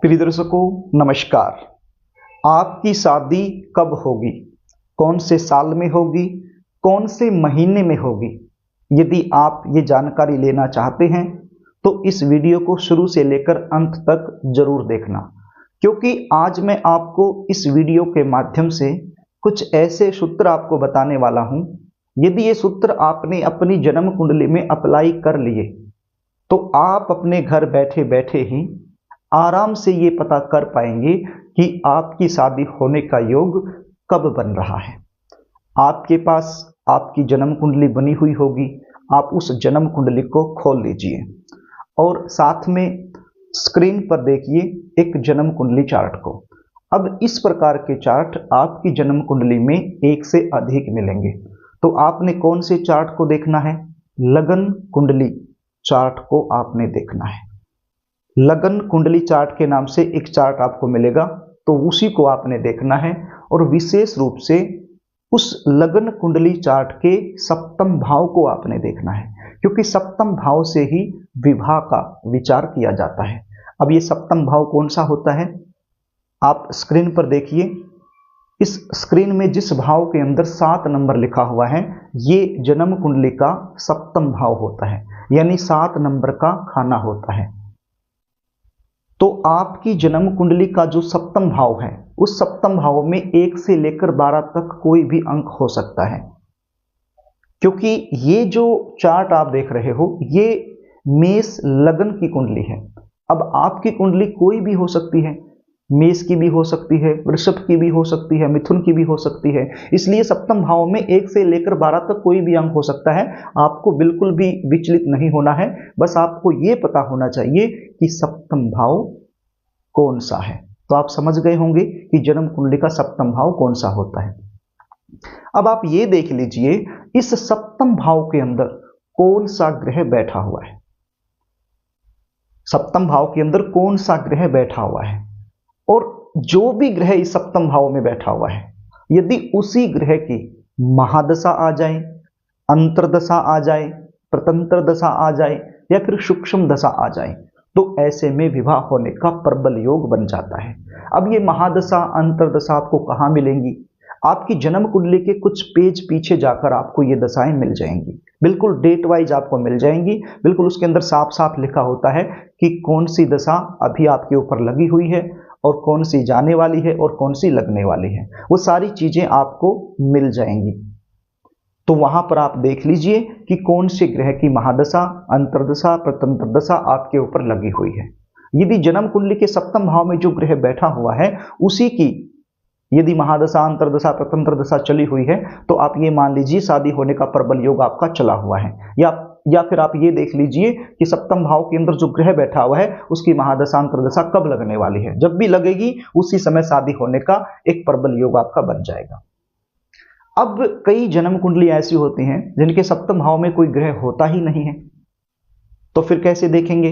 प्रिय दर्शकों नमस्कार। आपकी शादी कब होगी, कौन से साल में होगी, कौन से महीने में होगी? यदि आप ये जानकारी लेना चाहते हैं तो इस वीडियो को शुरू से लेकर अंत तक जरूर देखना, क्योंकि आज मैं आपको इस वीडियो के माध्यम से कुछ ऐसे सूत्र आपको बताने वाला हूं। यदि ये सूत्र आपने अपनी जन्म कुंडली में अप्लाई कर लिए तो आप अपने घर बैठे बैठे ही आराम से ये पता कर पाएंगे कि आपकी शादी होने का योग कब बन रहा है। आपके पास आपकी जन्म कुंडली बनी हुई होगी, आप उस जन्म कुंडली को खोल लीजिए और साथ में स्क्रीन पर देखिए एक जन्म कुंडली चार्ट को। अब इस प्रकार के चार्ट आपकी जन्म कुंडली में एक से अधिक मिलेंगे, तो आपने कौन से चार्ट को देखना है? लगन कुंडली चार्ट को आपने देखना है। लगन कुंडली चार्ट के नाम से एक चार्ट आपको मिलेगा, तो उसी को आपने देखना है और विशेष रूप से उस लगन कुंडली चार्ट के सप्तम भाव को आपने देखना है, क्योंकि सप्तम भाव से ही विवाह का विचार किया जाता है। अब ये सप्तम भाव कौन सा होता है आप स्क्रीन पर देखिए। इस स्क्रीन में जिस भाव के अंदर 7 नंबर लिखा हुआ है, ये जन्म कुंडली का सप्तम भाव होता है, यानी 7 नंबर का खाना होता है। तो आपकी जन्म कुंडली का जो सप्तम भाव है, उस सप्तम भाव में 1 से लेकर 12 तक कोई भी अंक हो सकता है, क्योंकि ये जो चार्ट आप देख रहे हो ये मेष लगन की कुंडली है। अब आपकी कुंडली कोई भी हो सकती है, मेष की भी हो सकती है, वृषभ की भी हो सकती है, मिथुन की भी हो सकती है। इसलिए सप्तम भाव में 1 से लेकर 12 तक कोई भी अंक हो सकता है। आपको बिल्कुल भी विचलित नहीं होना है, बस आपको ये पता होना चाहिए कि सप्तम भाव कौन सा है। तो आप समझ गए होंगे कि जन्म कुंडली का सप्तम भाव कौन सा होता है। अब आप ये देख लीजिए इस सप्तम भाव के अंदर कौन सा ग्रह बैठा हुआ है। सप्तम भाव के अंदर कौन सा ग्रह बैठा हुआ है, और जो भी ग्रह इस सप्तम भाव में बैठा हुआ है, यदि उसी ग्रह की महादशा आ जाए, अंतर्दशा आ जाए, प्रतंत्र दशा आ जाए या फिर सूक्ष्म दशा आ जाए, तो ऐसे में विवाह होने का प्रबल योग बन जाता है। अब ये महादशा अंतर्दशा आपको कहाँ मिलेंगी? आपकी जन्म कुंडली के कुछ पेज पीछे जाकर आपको ये दशाएं मिल जाएंगी, बिल्कुल डेट वाइज आपको मिल जाएंगी। बिल्कुल उसके अंदर साफ साफ लिखा होता है कि कौन सी दशा अभी आपके ऊपर लगी हुई है और कौन सी जाने वाली है और कौन सी लगने वाली है। वो सारी चीजें आपको मिल जाएंगी। तो वहां पर आप देख लीजिए कि कौन से ग्रह की महादशा, अंतर्दशा, प्रतंत्र दशा आपके ऊपर लगी हुई है। यदि जन्म कुंडली के सप्तम भाव में जो ग्रह बैठा हुआ है उसी की यदि महादशा, अंतर्दशा, प्रतंत्र दशा चली हुई है, तो आप ये मान लीजिए शादी होने का प्रबल योग आपका चला हुआ है। या फिर आप ये देख लीजिए कि सप्तम भाव के अंदर जो ग्रह बैठा हुआ है उसकी महादशा, अंतर्दशा कब लगने वाली है। जब भी लगेगी उसी समय शादी होने का एक प्रबल योग आपका बन जाएगा। अब कई जन्म कुंडली ऐसी होती हैं जिनके सप्तम भाव में कोई ग्रह होता ही नहीं है, तो फिर कैसे देखेंगे?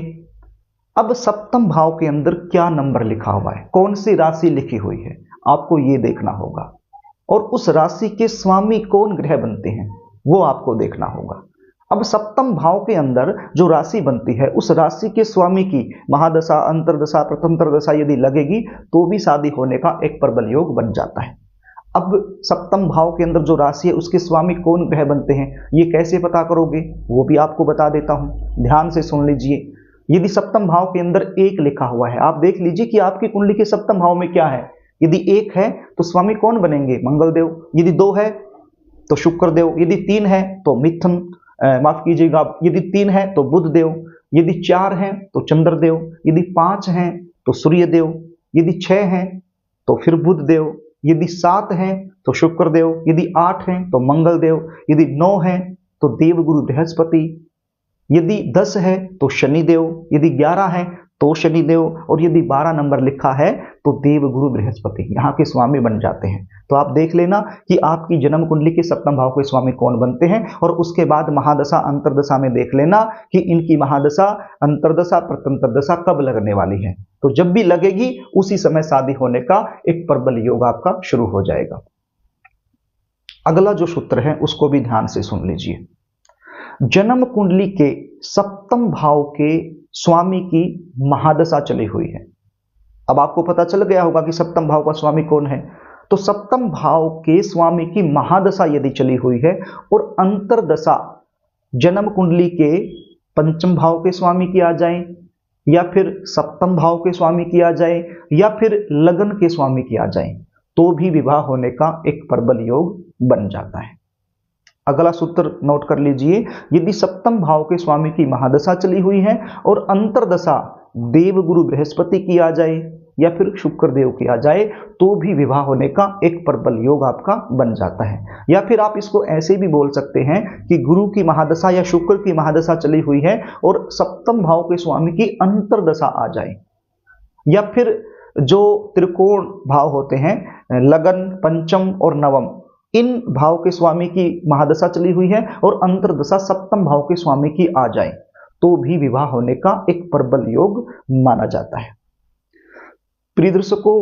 अब सप्तम भाव के अंदर क्या नंबर लिखा हुआ है, कौन सी राशि लिखी हुई है, आपको ये देखना होगा। और उस राशि के स्वामी कौन ग्रह बनते हैं वो आपको देखना होगा। अब सप्तम भाव के अंदर जो राशि बनती है उस राशि के स्वामी की महादशा, अंतर्दशा, प्रतंत्र दशा यदि लगेगी तो भी शादी होने का एक प्रबल योग बन जाता है। अब सप्तम भाव के अंदर जो राशि है उसके स्वामी कौन ग्रह बनते हैं, ये कैसे पता करोगे वो भी आपको बता देता हूं, ध्यान से सुन लीजिए। यदि सप्तम भाव के अंदर 1 लिखा हुआ है, आप देख लीजिए कि आपकी कुंडली के सप्तम भाव में क्या है। यदि 1 है तो स्वामी कौन बनेंगे? मंगलदेव। यदि 2 है तो शुक्रदेव। यदि 3 है तो मिथुन, माफ कीजिएगा, यदि 3 है तो बुधदेव। यदि 4 है तो चंद्रदेव। यदि 5 है तो सूर्यदेव। यदि 6 है तो फिर बुधदेव। यदि 7 है तो शुक्रदेव। यदि 8 है तो मंगलदेव। यदि 9 है तो देवगुरु बृहस्पति। यदि 10 है तो शनिदेव। यदि 11 है तो शनिदेव, और यदि 12 नंबर लिखा है तो देवगुरु बृहस्पति यहाँ के स्वामी बन जाते हैं। तो आप देख लेना कि आपकी जन्म कुंडली के सप्तम भाव के स्वामी कौन बनते हैं, और उसके बाद महादशा, अंतर्दशा में देख लेना कि इनकी महादशा, अंतर्दशा, प्रतंत्र दशा कब लगने वाली है। तो जब भी लगेगी उसी समय शादी होने का एक प्रबल योग आपका शुरू हो जाएगा। अगला जो सूत्र है उसको भी ध्यान से सुन लीजिए। जन्म कुंडली के सप्तम भाव के स्वामी की महादशा चली हुई है। अब आपको पता चल गया होगा कि सप्तम भाव का स्वामी कौन है। तो सप्तम भाव के स्वामी की महादशा यदि चली हुई है और अंतरदशा जन्म कुंडली के पंचम भाव के स्वामी की आ जाए, या फिर सप्तम भाव के स्वामी की आ जाए, या फिर लगन के स्वामी की आ जाए, तो भी विवाह होने का एक प्रबल योग बन जाता है। अगला सूत्र नोट कर लीजिए, यदि सप्तम भाव के स्वामी की महादशा चली हुई है और अंतरदशा देवगुरु बृहस्पति की आ जाए या फिर शुक्र देव की आ जाए, तो भी विवाह होने का एक प्रबल योग आपका बन जाता है। या फिर आप इसको ऐसे भी बोल सकते हैं कि गुरु की महादशा या शुक्र की महादशा चली हुई है और सप्तम भाव के स्वामी की अंतरदशा आ जाए, या फिर जो त्रिकोण भाव होते हैं लगन, पंचम और नवम, इन भाव के स्वामी की महादशा चली हुई है और अंतरदशा सप्तम भाव के स्वामी की आ जाए, तो भी विवाह होने का एक प्रबल योग माना जाता है। प्रिय दर्शकों,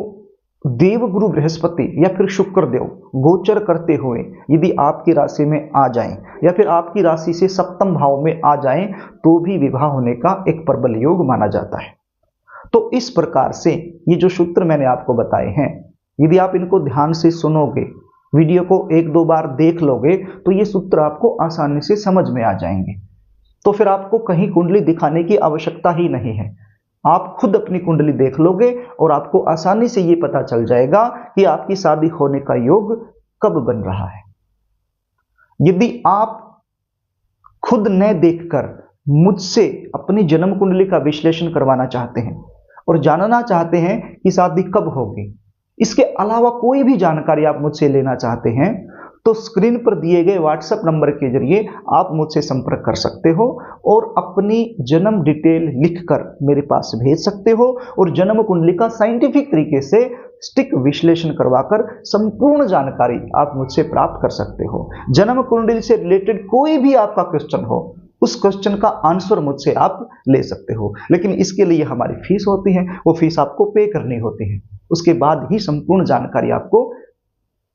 देवगुरु बृहस्पति या फिर शुक्र देव गोचर करते हुए यदि आपकी राशि में आ जाएं या फिर आपकी राशि से सप्तम भाव में आ जाएं, तो भी विवाह होने का एक प्रबल योग माना जाता है। तो इस प्रकार से ये जो सूत्र मैंने आपको बताए हैं, यदि आप इनको ध्यान से सुनोगे, वीडियो को 1-2 बार देख लोगे, तो ये सूत्र आपको आसानी से समझ में आ जाएंगे। तो फिर आपको कहीं कुंडली दिखाने की आवश्यकता ही नहीं है, आप खुद अपनी कुंडली देख लोगे और आपको आसानी से ये पता चल जाएगा कि आपकी शादी होने का योग कब बन रहा है। यदि आप खुद न देखकर मुझसे अपनी जन्म कुंडली का विश्लेषण करवाना चाहते हैं और जानना चाहते हैं कि शादी कब होगी, इसके अलावा कोई भी जानकारी आप मुझसे लेना चाहते हैं, तो स्क्रीन पर दिए गए व्हाट्सएप नंबर के जरिए आप मुझसे संपर्क कर सकते हो और अपनी जन्म डिटेल लिखकर मेरे पास भेज सकते हो और जन्म कुंडली का साइंटिफिक तरीके से सटीक विश्लेषण करवाकर संपूर्ण जानकारी आप मुझसे प्राप्त कर सकते हो। जन्म कुंडली से रिलेटेड कोई भी आपका क्वेश्चन हो, उस क्वेश्चन का आंसर मुझसे आप ले सकते हो, लेकिन इसके लिए हमारी फीस होती है, वो फीस आपको पे करनी होती है, उसके बाद ही संपूर्ण जानकारी आपको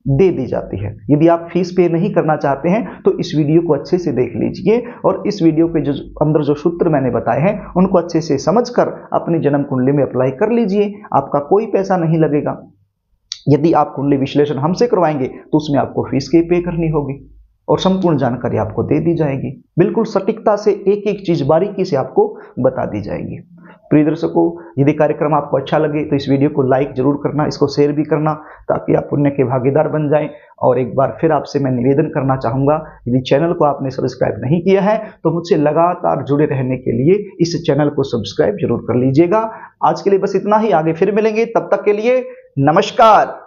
दे दी जाती है। यदि आप फीस पे नहीं करना चाहते हैं तो इस वीडियो को अच्छे से देख लीजिए और इस वीडियो के जो अंदर जो सूत्र मैंने बताए हैं उनको अच्छे से समझकर अपनी जन्म कुंडली में अप्लाई कर लीजिए, आपका कोई पैसा नहीं लगेगा। यदि आप कुंडली विश्लेषण हमसे करवाएंगे तो उसमें आपको फीस के पे करनी होगी और संपूर्ण जानकारी आपको दे दी जाएगी, बिल्कुल सटीकता से एक एक चीज बारीकी से आपको बता दी जाएगी। प्रिय दर्शकों, यदि कार्यक्रम आपको अच्छा लगे तो इस वीडियो को लाइक जरूर करना, इसको शेयर भी करना, ताकि आप पुण्य के भागीदार बन जाएं। और एक बार फिर आपसे मैं निवेदन करना चाहूँगा, यदि चैनल को आपने सब्सक्राइब नहीं किया है तो मुझसे लगातार जुड़े रहने के लिए इस चैनल को सब्सक्राइब जरूर कर लीजिएगा। आज के लिए बस इतना ही, आगे फिर मिलेंगे, तब तक के लिए नमस्कार।